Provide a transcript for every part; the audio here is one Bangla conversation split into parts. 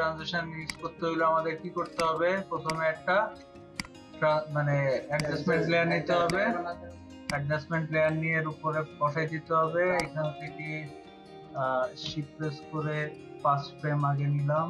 ট্রানজিশন ইউজ করতে হলে আমাদের কি করতে হবে? প্রথমে একটা মানে অ্যাডজাস্টমেন্ট লেয়ার নিতে হবে। অ্যাডজাস্টমেন্ট লেয়ার নিয়ে এর উপরে বসাই দিতে হবে। এখান থেকে শিফট প্রেস করে 5 ফ্রেম আগে নিলাম।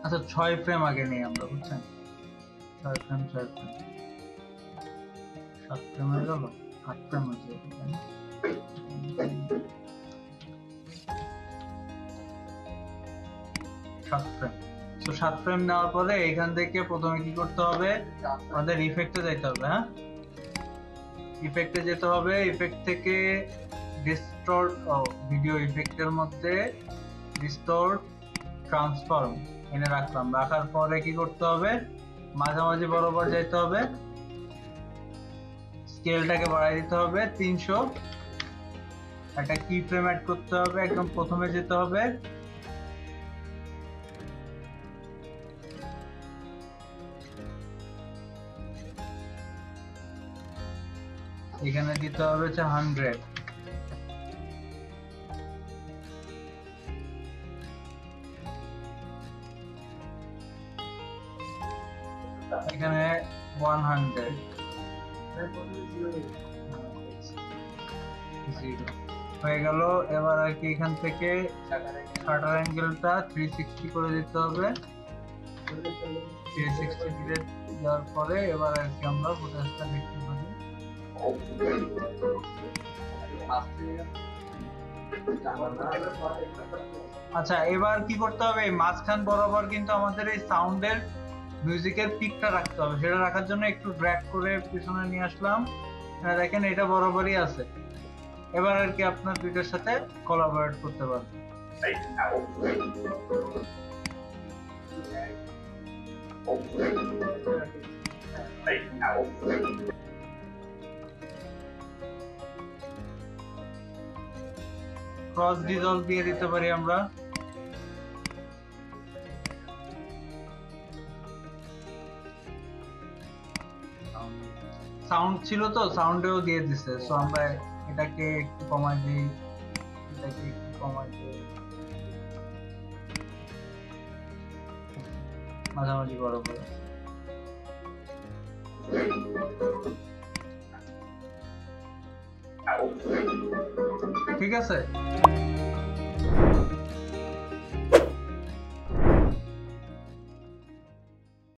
আচ্ছা 6 ফ্রেম আগে নেই আমরা, বুঝছেন? 6 ফ্রেম 7 ফ্রেম হয়ে গেল, 8 ফ্রেম হয়েছে। 7 ফ্রেম। তো 7 ফ্রেম নেওয়ার পরে এখান থেকে প্রথমে কি করতে হবে? আমাদের ইফেক্টে যেতে হবে। হ্যাঁ, ইফেক্টে যেতে হবে। ইফেক্ট থেকে ডিস্টর্ট ভিডিও ইফেক্টের মধ্যে ডিস্টর্ট ট্রান্সফর্ম এনে রাখলাম। রাখার পরে কি করতে হবে? মাঝামাঝি বরাবর যেতে হবে, স্কেলটাকে বাড়াই দিতে হবে 300। একটা কি ফ্রেম অ্যাড করতে হবে, একদম প্রথমে যেতে হবে। এখানে দিতে হবে 100। এখানে 100 হয়ে গেল। এবার আর কি এখান থেকে শাটার অ্যাঙ্গেলটা 360 করে দিতে হবে। 360 ডিগ্রি দেওয়ার পরে এবার আর কি আমরা ফুটেজটা দেখতে পারি। আচ্ছা এবার কি করতে হবে? মাঝখান বরাবর কিন্তু আমাদের এই সাউন্ডের মিউজিকের পিকটা রাখতে হবে। সেটা রাখার জন্য একটু ড্র্যাগ করে পিছনে নিয়ে আসলাম। দেখেন এটা বরাবরই আছে। এবার আর কি আপনার দুইটার সাথে কোলাবোরেট করতে পারবেন। ক্রস ডিজলভ দিয়ে দিতে পারি আমরা। সাউন্ড ছিল তো, সাউন্ডেও দিয়ে দিছে। সো আমরা এটাকে একটু কমাই দিই, এটাকে একটু কমাই দিই, মাঝামাঝি বরাবর। ঠিক আছে।